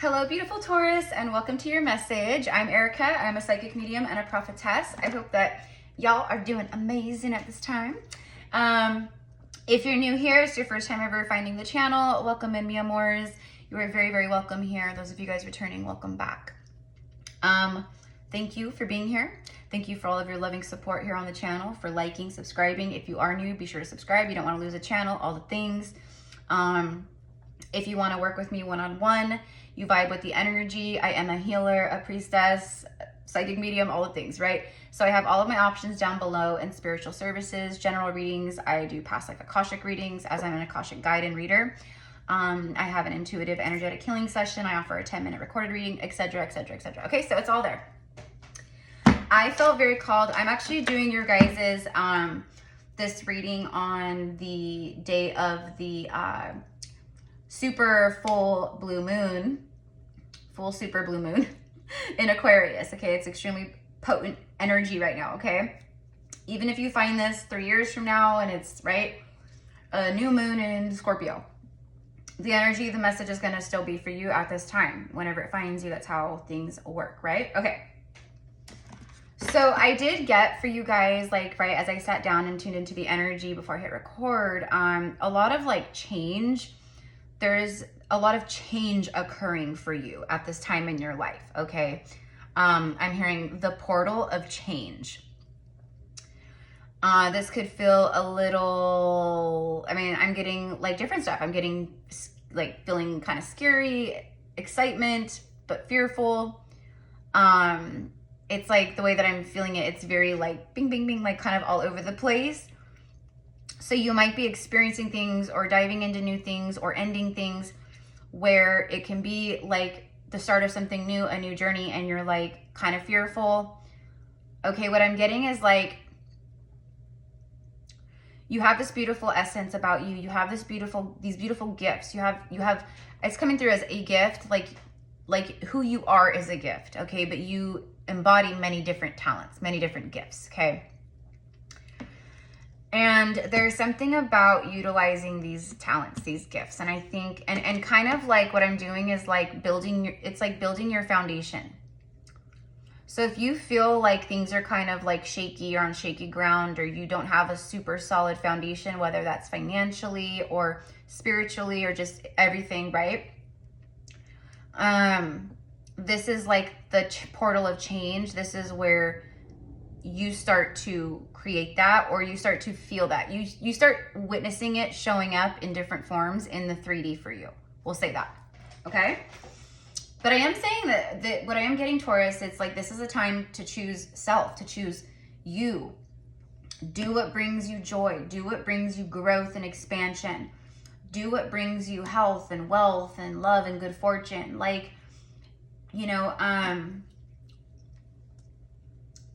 Hello, beautiful Taurus, and welcome to your message. I'm Erica. I'm a psychic medium and a prophetess. I hope that y'all are doing amazing at this time. If you're new here, it's your first time ever finding the channel, welcome in, mi amores. You are very, very welcome here. Those of you guys returning, welcome back. Thank you for being here. Thank you for all of your loving support here on the channel, for liking, subscribing. If you are new, be sure to subscribe. You don't want to lose a channel, all the things. If you want to work with me one-on-one, you vibe with the energy, I am a healer, a priestess, psychic medium, all the things, right? So I have all of my options down below in spiritual services, general readings. I do past life Akashic readings as I'm an Akashic guide and reader. I have an intuitive energetic healing session. I offer a 10-minute recorded reading, etc., etc., etc. Okay, so it's all there. I felt very called. I'm actually doing your guys's this reading on the day of the super full super blue moon in Aquarius. Okay, it's extremely potent energy right now. Okay, even if you find this 3 years from now and it's right a new moon in Scorpio, the energy, the message is going to still be for you at this time. Whenever it finds you, that's how things work, right? Okay. So I did get for you guys, like, right as I sat down and tuned into the energy before I hit record, a lot of like change. There's a lot of change occurring for you at this time in your life, okay? I'm hearing the portal of change. This could feel a little, I mean, I'm getting like different stuff. I'm getting like feeling kind of scary, excitement, but fearful. It's like the way that I'm feeling it, it's very like bing, bing, bing, like kind of all over the place. So you might be experiencing things or diving into new things or ending things where it can be like the start of something new, a new journey, and you're like kind of fearful. Okay, what I'm getting is like you have this beautiful essence about you. You have these beautiful gifts. You have it's coming through as a gift, like who you are is a gift, okay? But you embody many different talents, many different gifts, okay? And there's something about utilizing these talents, these gifts. And I think, and kind of like what I'm doing is like it's like building your foundation. So if you feel like things are kind of like shaky or on shaky ground, or you don't have a super solid foundation, whether that's financially or spiritually or just everything, right? This is like the portal of change. This is where you start to create that, or you start to feel that. You start witnessing it showing up in different forms in the 3D for you. We'll say that, okay? But I am saying that what I am getting, Taurus, it's like this is a time to choose self, to choose you. Do what brings you joy. Do what brings you growth and expansion. Do what brings you health and wealth and love and good fortune. Like, you know,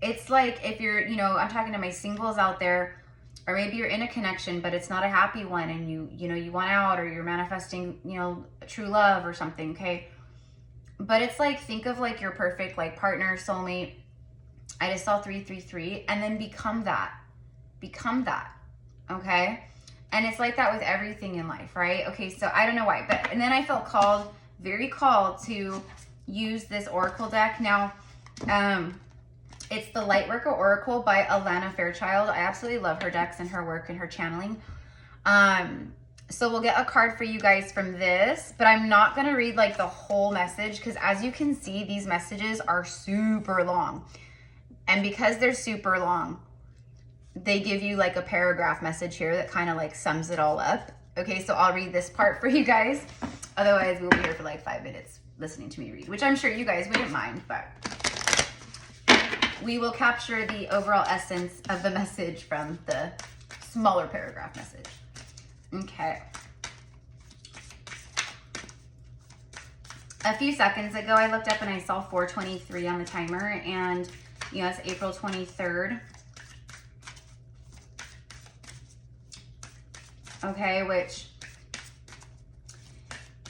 it's like if you're, you know, I'm talking to my singles out there, or maybe you're in a connection, but it's not a happy one, and you want out, or you're manifesting, you know, true love or something, okay? But it's like, think of like your perfect like partner, soulmate. I just saw 333, and then become that, okay? And it's like that with everything in life, right? Okay, so I don't know why, but, and then I felt called, very called to use this oracle deck. Now, it's the Lightworker Oracle by Alana Fairchild. I absolutely love her decks and her work and her channeling. So we'll get a card for you guys from this, but I'm not going to read like the whole message, because as you can see, these messages are super long. And because they're super long, they give you like a paragraph message here that kind of like sums it all up. Okay, so I'll read this part for you guys. Otherwise, we'll be here for like 5 minutes listening to me read, which I'm sure you guys wouldn't mind, but we will capture the overall essence of the message from the smaller paragraph message. Okay. A few seconds ago, I looked up and I saw 4:23 on the timer, and you know, it's April 23rd. Okay, which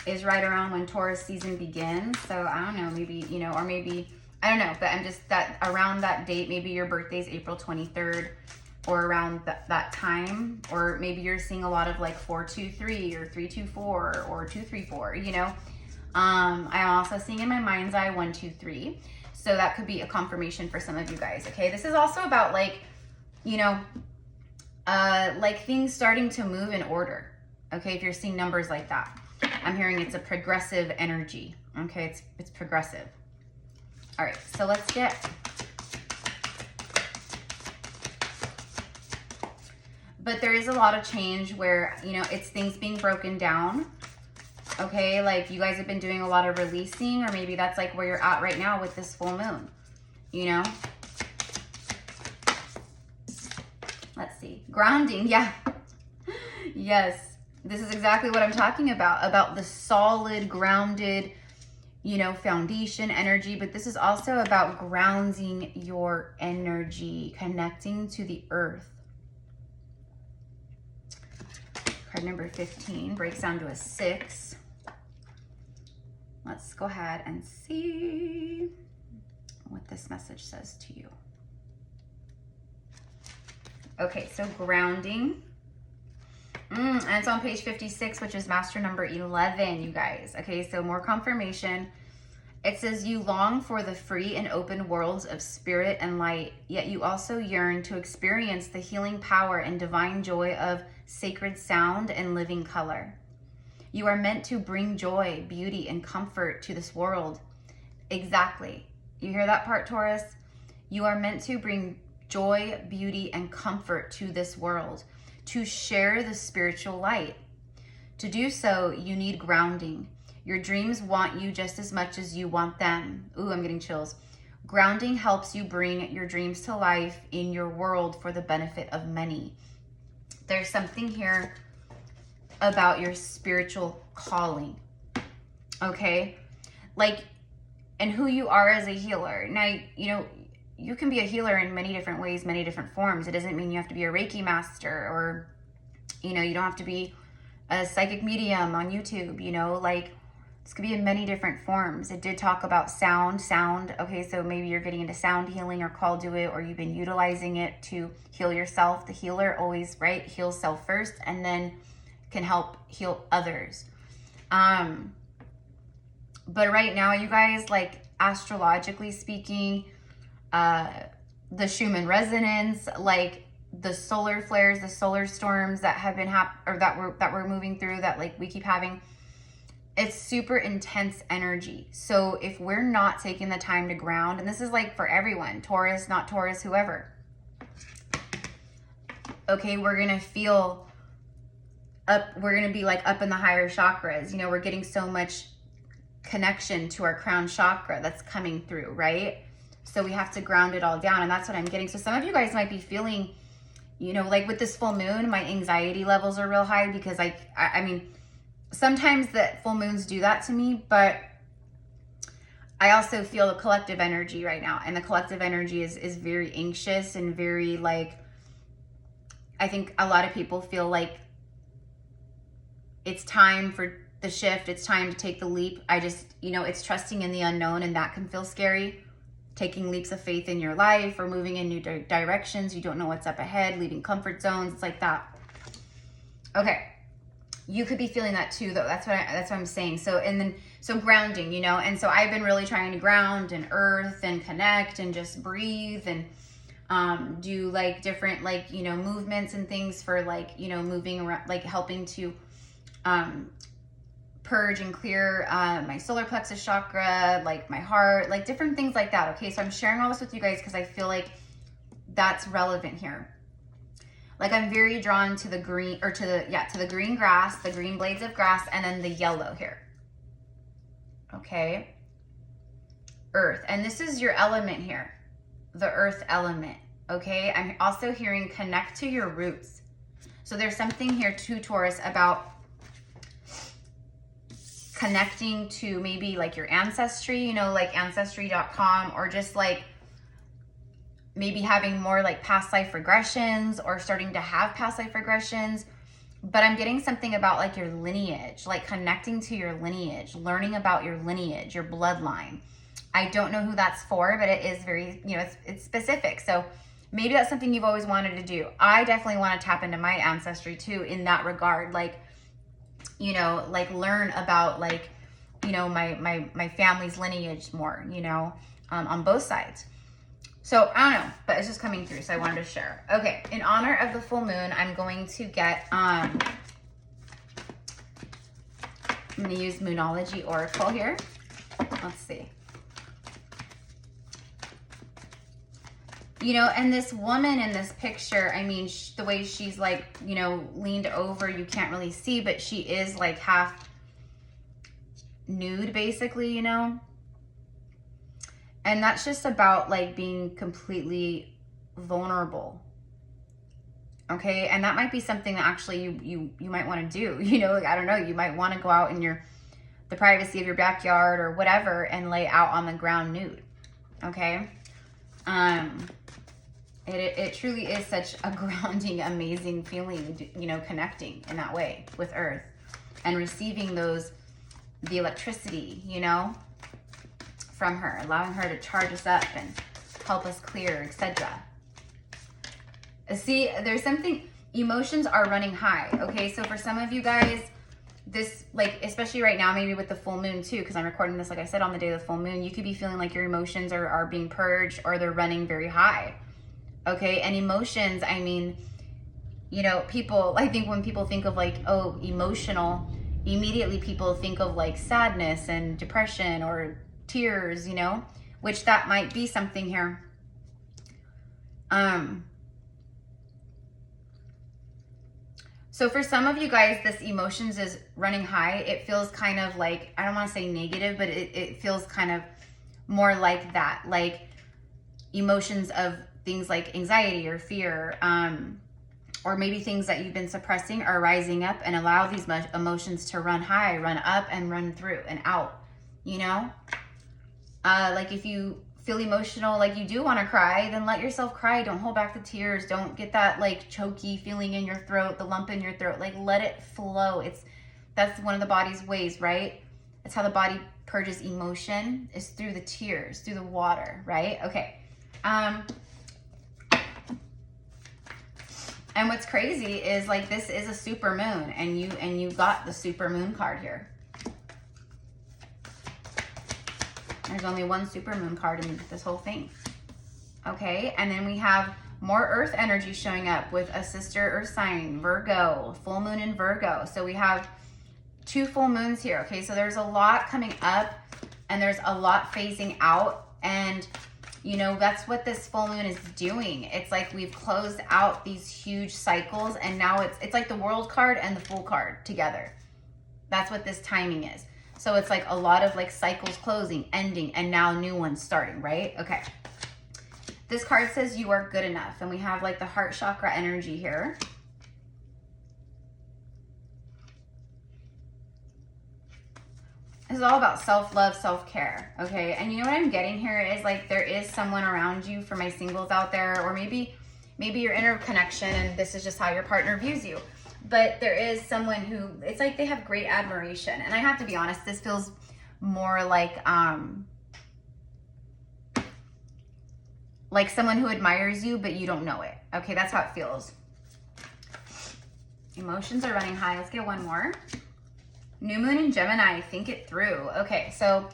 is right around when Taurus season begins. So I don't know, maybe, you know, or maybe, I don't know, but I'm just that around that date, maybe your birthday's April 23rd or around that time, or maybe you're seeing a lot of like 423 or 324 or 234, you know. I'm also seeing in my mind's eye 1, 2, 3. So that could be a confirmation for some of you guys, okay? This is also about like, you know, like things starting to move in order, okay? If you're seeing numbers like that. I'm hearing it's a progressive energy, okay? It's progressive. All right, so let's get... But there is a lot of change where, you know, it's things being broken down, okay? Like you guys have been doing a lot of releasing, or maybe that's like where you're at right now with this full moon, you know? Let's see. Grounding, yeah. Yes, this is exactly what I'm talking about the solid, grounded, you know, foundation energy. But this is also about grounding your energy, connecting to the earth. Card number 15 breaks down to a 6. Let's go ahead and see what this message says to you. Okay, so grounding. And it's on page 56, which is master number 11, you guys. Okay, so more confirmation. It says, you long for the free and open worlds of spirit and light, yet you also yearn to experience the healing power and divine joy of sacred sound and living color. You are meant to bring joy, beauty, and comfort to this world. Exactly. You hear that part, Taurus? You are meant to bring joy, beauty, and comfort to this world, to share the spiritual light. To do so, you need grounding. Your dreams want you just as much as you want them. Ooh, I'm getting chills. Grounding helps you bring your dreams to life in your world for the benefit of many. There's something here about your spiritual calling, okay? Like, and who you are as a healer. Now, you know, you can be a healer in many different ways, many different forms. It doesn't mean you have to be a Reiki master, or, you know, you don't have to be a psychic medium on YouTube, you know, like this could be in many different forms. It did talk about sound. Okay, so maybe you're getting into sound healing or called to it, or you've been utilizing it to heal yourself. The healer always, right, heals self first and then can help heal others. But right now, you guys, like astrologically speaking, the Schumann resonance, like the solar flares, the solar storms that have been that we're moving through, that like we keep having, it's super intense energy. So if we're not taking the time to ground, and this is like for everyone, Taurus, not Taurus, whoever, okay, we're gonna feel up, we're gonna be like up in the higher chakras, you know, we're getting so much connection to our crown chakra that's coming through, right? So we have to ground it all down, and that's what I'm getting. So some of you guys might be feeling, you know, like with this full moon, my anxiety levels are real high because I mean, sometimes the full moons do that to me, but I also feel the collective energy right now, and the collective energy is very anxious and very like, I think a lot of people feel like it's time for the shift. It's time to take the leap. I just, you know, it's trusting in the unknown, and that can feel scary. Taking leaps of faith in your life, or moving in new directions. You don't know what's up ahead, leaving comfort zones. It's like that. Okay. You could be feeling that too, though. That's what I'm saying. So, and then, so grounding, you know, and so I've been really trying to ground and earth and connect and just breathe and do like different, like, you know, movements and things for like, you know, moving around, like helping to purge and clear my solar plexus chakra, like my heart, like different things like that. Okay, so I'm sharing all this with you guys because I feel like that's relevant here. Like I'm very drawn to the green, or to the green grass, the green blades of grass, and then the yellow here. Okay, earth, and this is your element here, the earth element. Okay, I'm also hearing connect to your roots. So there's something here too, Taurus, about connecting to maybe like your ancestry, you know, like ancestry.com, or just like maybe having more like past life regressions, or starting to have past life regressions. But I'm getting something about like your lineage, like connecting to your lineage, learning about your lineage, your bloodline. I don't know who that's for, but it is very, you know, it's specific. So maybe that's something you've always wanted to do. I definitely want to tap into my ancestry too in that regard. Like, you know, like learn about like you know, my family's lineage more, you know, on both sides. So I don't know, but it's just coming through, so I wanted to share. Okay, in honor of the full moon, I'm going to get, I'm going to use Moonology Oracle here. Let's see. You know, and this woman in this picture, I mean, the way she's like, you know, leaned over, you can't really see, but she is like half nude basically, you know. And that's just about like being completely vulnerable. Okay, and that might be something that actually you might want to do. You know, like, I don't know, you might want to go out in the privacy of your backyard or whatever and lay out on the ground nude. Okay, it truly is such a grounding, amazing feeling. You know, connecting in that way with Earth and receiving the electricity. You know, from her, allowing her to charge us up and help us clear, etc. See, there's something, emotions are running high. Okay, so for some of you guys, this, like, especially right now, maybe with the full moon too, because I'm recording this, like I said, on the day of the full moon, you could be feeling like your emotions are being purged or they're running very high. Okay, and emotions, I mean, you know, people, I think when people think of like, oh, emotional, immediately people think of like sadness and depression or tears, you know, which that might be something here. So for some of you guys, this emotions is running high. It feels kind of like, I don't want to say negative, but it feels kind of more like that, like emotions of things like anxiety or fear, or maybe things that you've been suppressing are rising up, and allow these emotions to run high, run up, and run through and out, you know? Like if you feel emotional, like you do want to cry, then let yourself cry. Don't hold back the tears. Don't get that like choky feeling in your throat, the lump in your throat. Like let it flow. That's one of the body's ways, right? It's how the body purges emotion, is through the tears, through the water, right? Okay. And what's crazy is like this is a super moon, and you got the super moon card here. There's only one super moon card in this whole thing. Okay, and then we have more earth energy showing up with a sister earth sign, Virgo, full moon in Virgo. So we have 2 full moons here. Okay, so there's a lot coming up and there's a lot phasing out, and you know, that's what this full moon is doing. It's like we've closed out these huge cycles, and now it's like the world card and the full card together. That's what this timing is. So it's like a lot of like cycles closing, ending, and now new ones starting, right? Okay. This card says you are good enough, and we have like the heart chakra energy here. This is all about self-love, self-care, okay? And you know what I'm getting here is like there is someone around you, for my singles out there, or maybe your inner connection and this is just how your partner views you. But there is someone who, it's like they have great admiration. And I have to be honest, this feels more like someone who admires you, but you don't know it. Okay, that's how it feels. Emotions are running high. Let's get one more. New moon in Gemini, think it through. Okay, so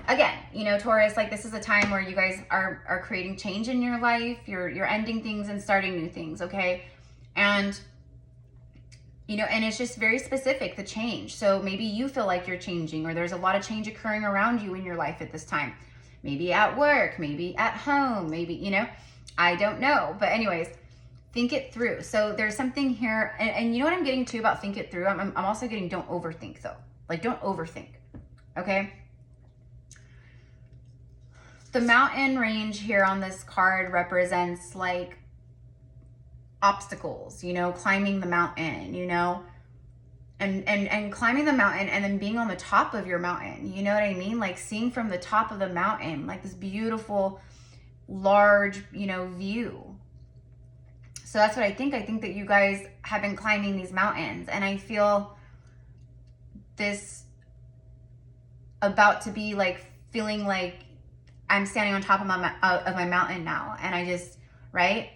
again, you know, Taurus, like this is a time where you guys are creating change in your life. You're ending things and starting new things, okay? And you know, and it's just very specific, the change. So maybe you feel like you're changing, or there's a lot of change occurring around you in your life at this time. Maybe at work, maybe at home, maybe, you know, I don't know. But anyways, think it through. So there's something here, and you know what I'm getting to about think it through? I'm also getting don't overthink though. Like don't overthink, okay? The mountain range here on this card represents like obstacles, you know, climbing the mountain, you know, and climbing the mountain and then being on the top of your mountain, you know what I mean? Like seeing from the top of the mountain, like this beautiful, large, you know, view. So that's what I think. I think that you guys have been climbing these mountains, and I feel this about to be like feeling like I'm standing on top of my mountain now, and I just, right?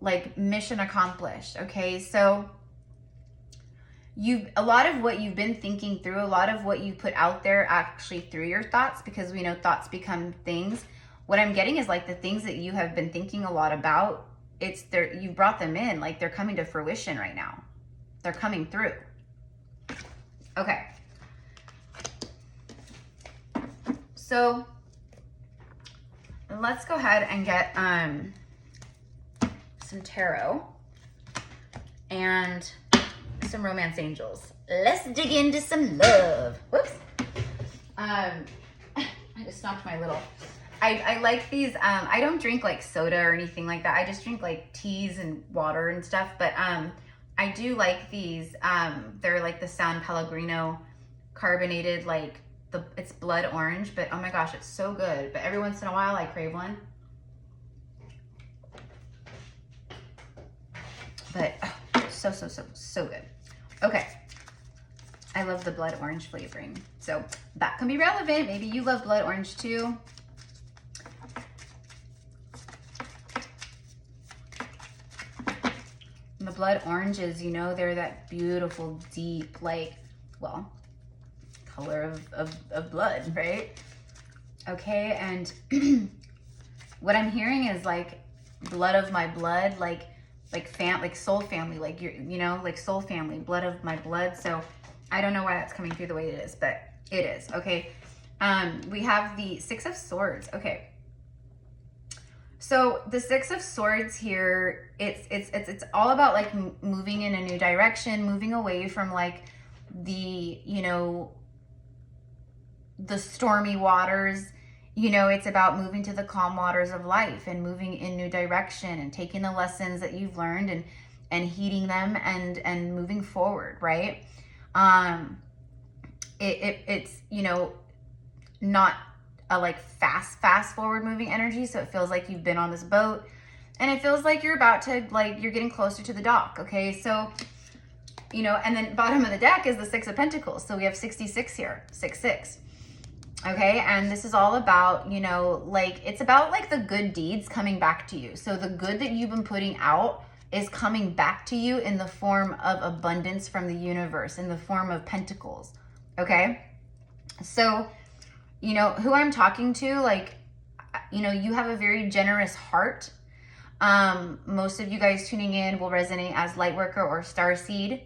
Like mission accomplished, okay? So a lot of what you've been thinking through, a lot of what you put out there actually through your thoughts, because we know thoughts become things. What I'm getting is like the things that you have been thinking a lot about, it's there, you brought them in, like they're coming to fruition right now. They're coming through. Okay. So let's go ahead and get some tarot and some romance angels. Let's dig into some love. Whoops. I just knocked my little... I like these. I don't drink like soda or anything like that. I just drink like teas and water and stuff. But I do like these. They're like the San Pellegrino carbonated, like it's blood orange. But oh my gosh, it's so good. But every once in a while I crave one. But oh, so good. Okay. I love the blood orange flavoring. So that can be relevant. Maybe you love blood orange too. The blood oranges, you know, they're that beautiful, deep, like, well, color of blood, right? Okay, and what I'm hearing is like blood of my blood, like soul family, like you know, like soul family, blood of my blood. So I don't know why that's coming through the way it is, but it is. Okay, we have the Six of Swords. Okay. So the Six of Swords here, it's all about like moving in a new direction, moving away from like the, you know, the stormy waters. You know, it's about moving to the calm waters of life and moving in new direction and taking the lessons that you've learned and heeding them and moving forward, right? It's, you know, not a like fast forward moving energy. So it feels like you've been on this boat and it feels like you're about to, like, you're getting closer to the dock. Okay. So, you know, and then bottom of the deck is the Six of Pentacles. So we have 66 here, 6. Okay. And this is all about, you know, like, it's about like the good deeds coming back to you. So the good that you've been putting out is coming back to you in the form of abundance from the universe, in the form of pentacles. Okay. So, you know, who I'm talking to, like, you know, you have a very generous heart. Most of you guys tuning in will resonate as Lightworker or Starseed.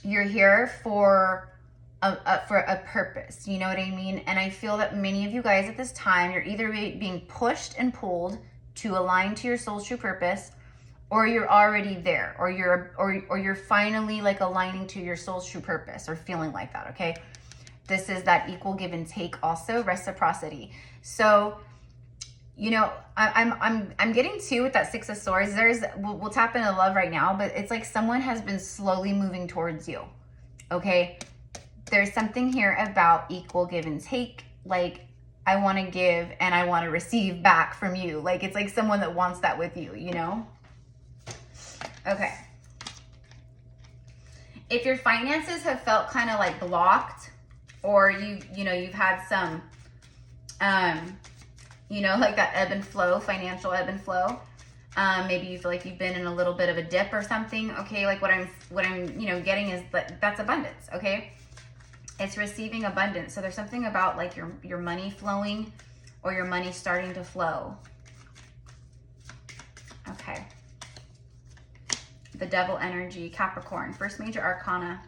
You're here for a purpose, you know what I mean? And I feel that many of you guys at this time, you're either being pushed and pulled to align to your soul's true purpose, or you're already there, or you're finally like aligning to your soul's true purpose, or feeling like that. Okay. This is that equal give and take, also reciprocity. So, you know, I'm getting too with that Six of Swords. We'll tap into love right now, but it's like someone has been slowly moving towards you. Okay. There's something here about equal give and take. Like, I want to give and I want to receive back from you. Like, it's like someone that wants that with you, you know? Okay. If your finances have felt kind of like blocked, or you've had some, you know, like that ebb and flow, financial ebb and flow. Maybe you feel like you've been in a little bit of a dip or something. Okay, like what I'm, you know, getting is that's abundance. Okay, it's receiving abundance. So there's something about like your money flowing, or your money starting to flow. Okay. The Devil energy, Capricorn, first major arcana.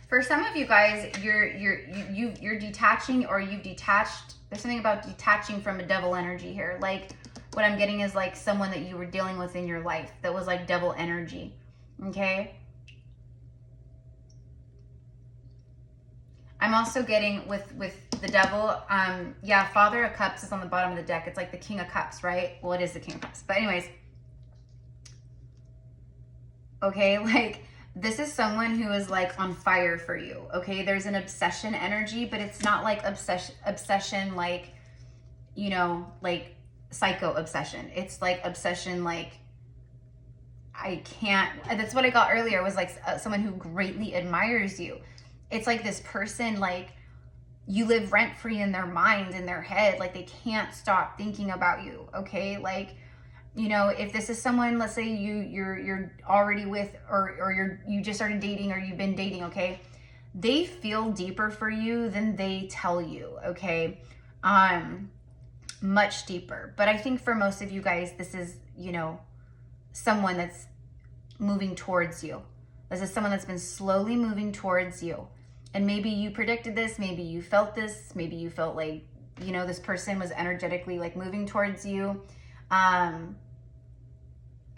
For some of you guys, you're detaching, or you've detached. There's something about detaching from a devil energy here. Like, what I'm getting is like someone that you were dealing with in your life that was like devil energy. Okay. I'm also getting with the devil. Yeah, Father of Cups is on the bottom of the deck. It's like the King of Cups, right? Well, it is the King of Cups. But anyways. Okay, like, this is someone who is like on fire for you. Okay, there's an obsession energy, but it's not like obsession like, you know, like psycho obsession. It's like obsession like, I can't, that's what I got earlier, was like someone who greatly admires you. It's like this person, like, you live rent-free in their mind, in their head. Like, they can't stop thinking about you, okay? Like, you know, if this is someone, let's say you're already with, or you just started dating, or you've been dating, okay? They feel deeper for you than they tell you, okay? Much deeper. But I think for most of you guys, this is, you know, someone that's moving towards you. This is someone that's been slowly moving towards you. And maybe you predicted this, maybe you felt this, maybe you felt like, you know, this person was energetically like moving towards you.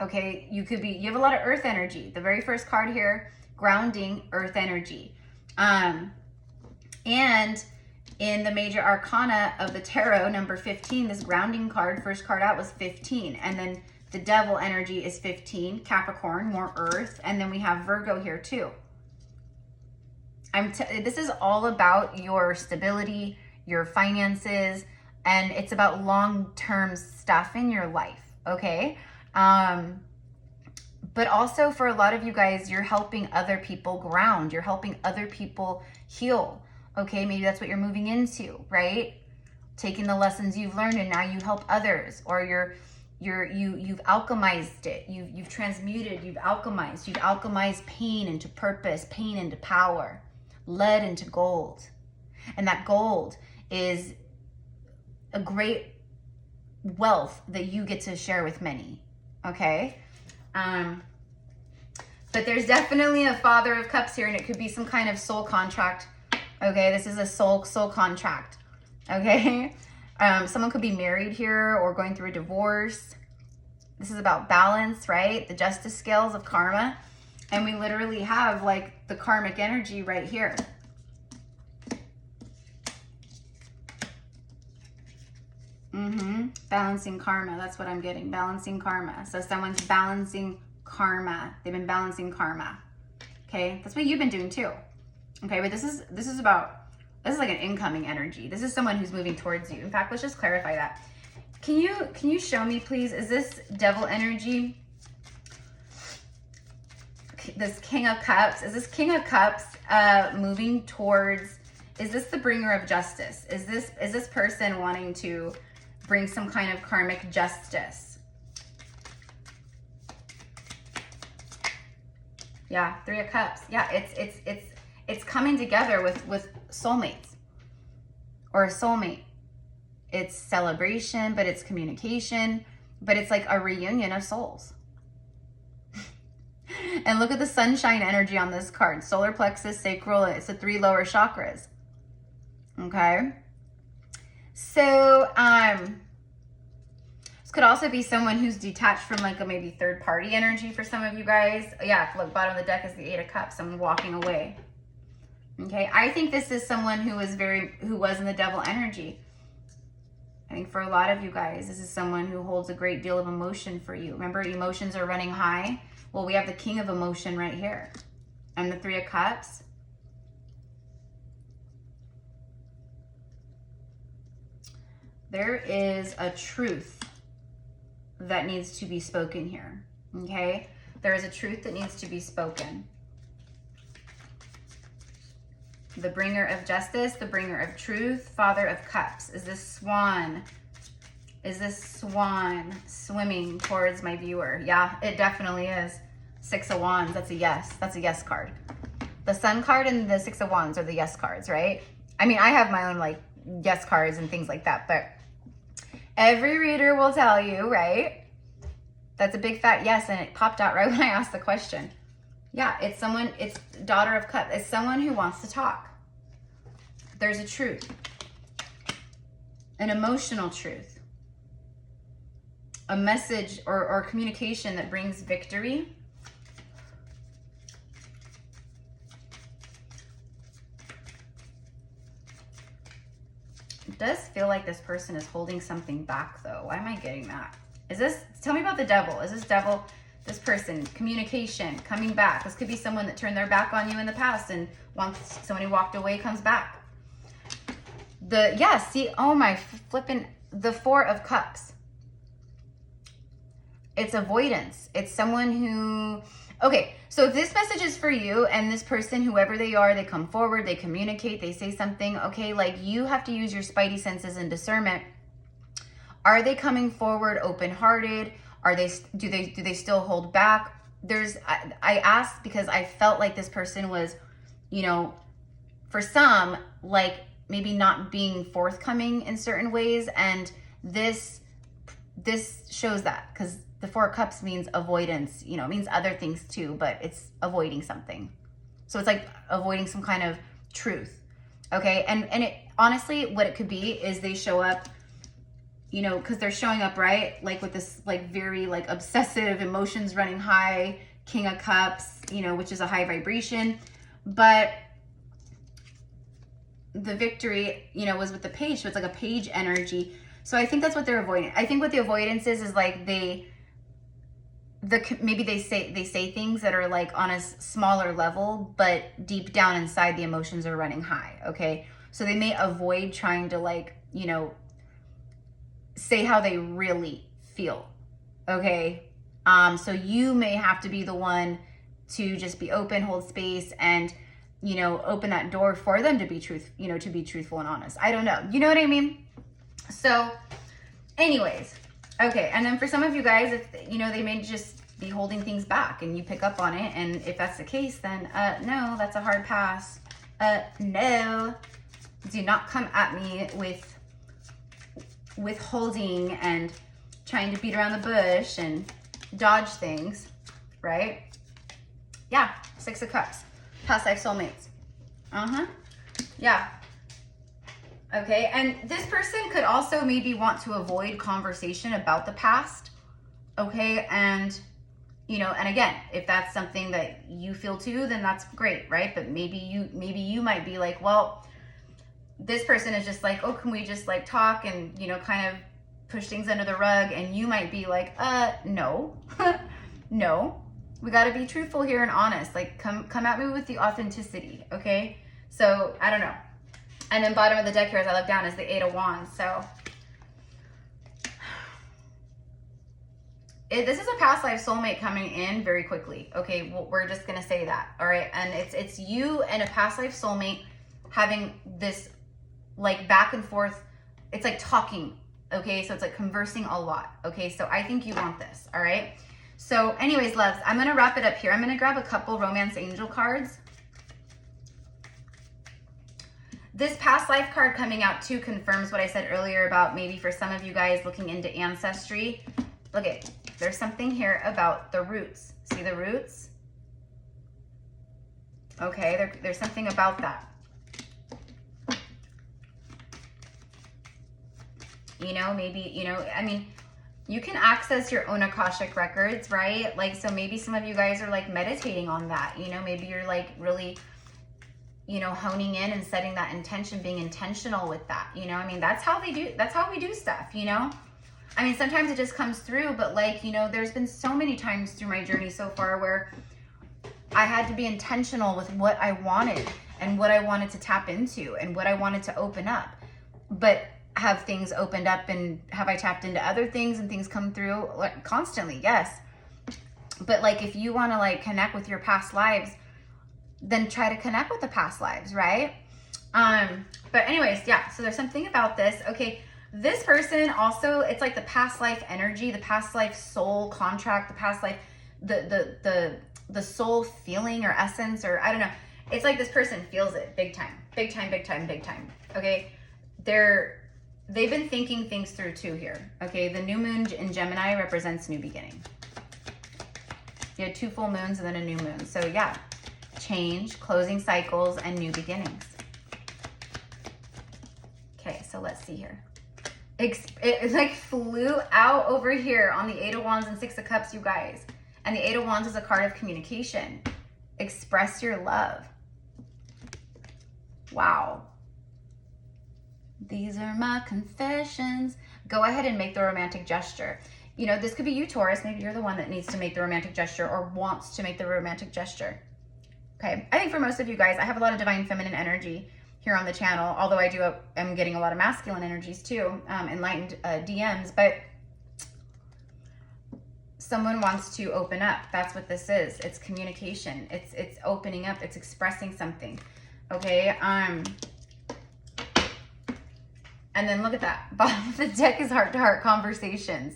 Okay, you have a lot of earth energy. The very first card here, grounding, earth energy. And in the major arcana of the tarot, number 15, this grounding card, first card out was 15. And then the devil energy is 15, Capricorn, more earth. And then we have Virgo here too. This is all about your stability, your finances, and it's about long-term stuff in your life, okay? But also for a lot of you guys, you're helping other people ground. You're helping other people heal, okay? Maybe that's what you're moving into, right? Taking the lessons you've learned and now you help others, or you've alchemized it. You've transmuted, you've alchemized pain into purpose, pain into power, lead into gold. And that gold is a great wealth that you get to share with many, okay? But there's definitely a Father of Cups here, and it could be some kind of soul contract, okay? This is a soul contract, okay? Someone could be married here or going through a divorce. This is about balance, right? The justice scales of karma. And we literally have like the karmic energy right here. Balancing karma. That's what I'm getting. Balancing karma. So someone's balancing karma. They've been balancing karma. Okay. That's what you've been doing too. Okay. But this is like an incoming energy. This is someone who's moving towards you. In fact, let's just clarify that. Can you show me, please? Is this devil energy? This King of Cups. Is this King of Cups moving towards, is this the bringer of justice? Is this person wanting to bring some kind of karmic justice? Yeah, Three of Cups. Yeah, it's coming together with soulmates or a soulmate. It's celebration, but it's communication, but it's like a reunion of souls. And look at the sunshine energy on this card. Solar plexus, sacral, it's the 3 lower chakras. Okay. So, this could also be someone who's detached from like a maybe third party energy for some of you guys. Yeah, look, bottom of the deck is the 8 of Cups. Someone walking away. Okay. I think this is someone who was in the devil energy. I think for a lot of you guys, this is someone who holds a great deal of emotion for you. Remember, emotions are running high. Well, we have the King of Emotion right here and the 3 of Cups. There is a truth that needs to be spoken here, okay? There is a truth that needs to be spoken. The bringer of justice, the bringer of truth, Father of Cups. Is this swan? Is this swan swimming towards my viewer? Yeah, it definitely is. 6 of Wands, that's a yes. That's a yes card. The Sun card and the 6 of Wands are the yes cards, right? I mean, I have my own like yes cards and things like that, but every reader will tell you, right? That's a big fat yes, and it popped out right when I asked the question. Yeah, it's someone, it's Daughter of Cups. It's someone who wants to talk. There's a truth. An emotional truth. A message or communication that brings victory. It does feel like this person is holding something back though. Why am I getting that? Tell me about the devil. Is this devil, this person, communication, coming back? This could be someone that turned their back on you in the past and once somebody walked away, comes back. Oh my flipping, the 4 of Cups. It's avoidance. It's someone who, Okay, so if this message is for you and this person, whoever they are, they come forward, they communicate, they say something, okay, like you have to use your spidey senses and discernment. Are they coming forward open-hearted? Do they still hold back? I asked because I felt like this person was, you know, for some, like maybe not being forthcoming in certain ways, and this shows that, because the Four of Cups means avoidance, you know, it means other things too, but it's avoiding something. So it's like avoiding some kind of truth. Okay. And it honestly, what it could be is they show up, you know, because they're showing up, right? Like with this, like very like obsessive emotions running high, King of Cups, you know, which is a high vibration. But the victory, you know, was with the page. So it's like a page energy. So I think that's what they're avoiding. I think what the avoidance is like maybe they say things that are like on a smaller level, but deep down inside the emotions are running high. Okay. So they may avoid trying to, like, you know, say how they really feel. Okay. So you may have to be the one to just be open, hold space, and, you know, open that door for them to be to be truthful and honest. I don't know. You know what I mean? So anyways, okay. And then for some of you guys, if, you know, they may just be holding things back and you pick up on it. And if that's the case, then no, that's a hard pass. No, do not come at me with withholding and trying to beat around the bush and dodge things, right? Yeah, Six of Cups, past life soulmates. Yeah. Okay, and this person could also maybe want to avoid conversation about the past. Okay, and you know, and again, if that's something that you feel too, then that's great, right? But maybe you might be like, well, this person is just like, oh, can we just like talk and, you know, kind of push things under the rug? And you might be like, no, no, we got to be truthful here and honest. Like, come at me with the authenticity. Okay. So I don't know. And then bottom of the deck here, as I look down, is the Eight of Wands. So this is a past life soulmate coming in very quickly. Okay. Well, we're just going to say that. All right. And it's you and a past life soulmate having this like back and forth. It's like talking. Okay. So it's like conversing a lot. Okay. So I think you want this. All right. So anyways, loves, I'm going to wrap it up here. I'm going to grab a couple romance angel cards. This past life card coming out too confirms what I said earlier about maybe for some of you guys looking into ancestry. Look at, there's something here about the roots. See the roots? Okay, there's something about that. You know, maybe, you know, I mean, you can access your own Akashic records, right? Like, so maybe some of you guys are like meditating on that, you know, maybe you're like really, you know, honing in and setting that intention, being intentional with that, you know, I mean, that's how we do stuff, you know, I mean, sometimes it just comes through, but like, you know, there's been so many times through my journey so far where I had to be intentional with what I wanted and what I wanted to tap into and what I wanted to open up, but have things opened up and have I tapped into other things and things come through like constantly? Yes. But like, if you want to like connect with your past lives, then try to connect with the past lives, right? But anyways, yeah, so there's something about this. Okay, this person also, it's like the past life energy, the past life soul contract, the past life, the soul feeling or essence, or I don't know. It's like this person feels it big time, big time, big time, big time. Okay, they've been thinking things through too here. Okay, the new moon in Gemini represents new beginning. You had 2 full moons and then a new moon. So yeah, change, closing cycles, and new beginnings. Okay, so let's see here. It like flew out over here on the 8 of Wands and 6 of Cups, you guys. And the 8 of Wands is a card of communication. Express your love. Wow. These are my confessions. Go ahead and make the romantic gesture. You know, this could be you, Taurus. Maybe you're the one that needs to make the romantic gesture or wants to make the romantic gesture. Okay, I think for most of you guys, I have a lot of divine feminine energy here on the channel, although I'm getting a lot of masculine energies too, enlightened DMs. But someone wants to open up. That's what this is. It's communication. It's opening up. It's expressing something. Okay. And then look at that. Bottom of the deck is heart-to-heart conversations.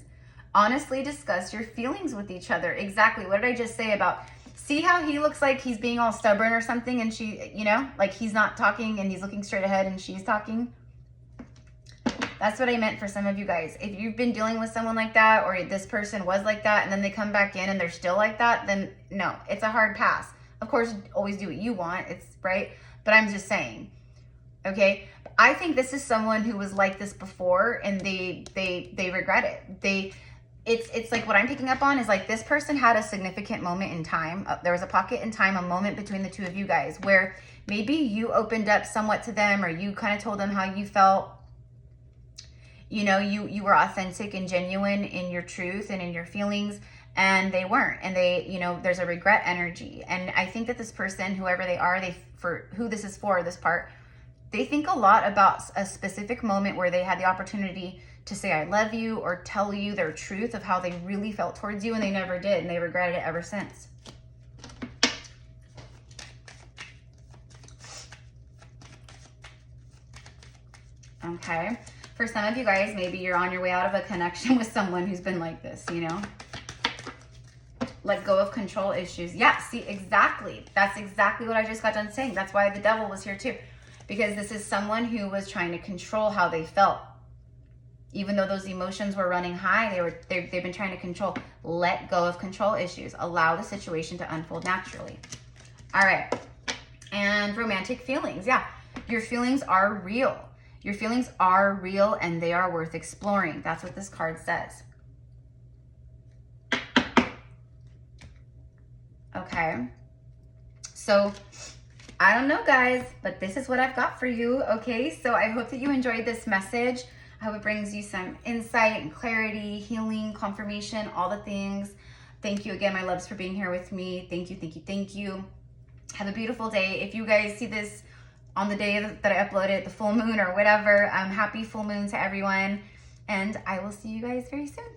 Honestly discuss your feelings with each other. Exactly. What did I just say about, see how he looks like he's being all stubborn or something, and she, you know, like he's not talking and he's looking straight ahead and she's talking? That's what I meant for some of you guys. If you've been dealing with someone like that, or this person was like that, and then they come back in and they're still like that, then no, it's a hard pass. Of course, always do what you want. It's right. But I'm just saying, okay? I think this is someone who was like this before, and they regret it. It's like what I'm picking up on is like this person had a significant moment in time. There was a pocket in time, a moment between the two of you guys where maybe you opened up somewhat to them, or you kind of told them how you felt. You know, you were authentic and genuine in your truth and in your feelings, and they weren't. And they, you know, there's a regret energy. And I think that this person, whoever they are, for who this is for, this part, they think a lot about a specific moment where they had the opportunity to say, I love you, or tell you their truth of how they really felt towards you, and they never did, and they regretted it ever since. Okay. For some of you guys, maybe you're on your way out of a connection with someone who's been like this, you know? Let go of control issues. Yeah, see, exactly. That's exactly what I just got done saying. That's why the devil was here too. Because this is someone who was trying to control how they felt. Even though those emotions were running high, they've been trying to control. Let go of control issues. Allow the situation to unfold naturally. All right. And romantic feelings. Yeah, your feelings are real. Your feelings are real, and they are worth exploring. That's what this card says. Okay. So, I don't know, guys, but this is what I've got for you, okay? So I hope that you enjoyed this message. I hope it brings you some insight and clarity, healing, confirmation, all the things. Thank you again, my loves, for being here with me. Thank you, thank you, thank you. Have a beautiful day. If you guys see this on the day that I upload it, the full moon or whatever, happy full moon to everyone. And I will see you guys very soon.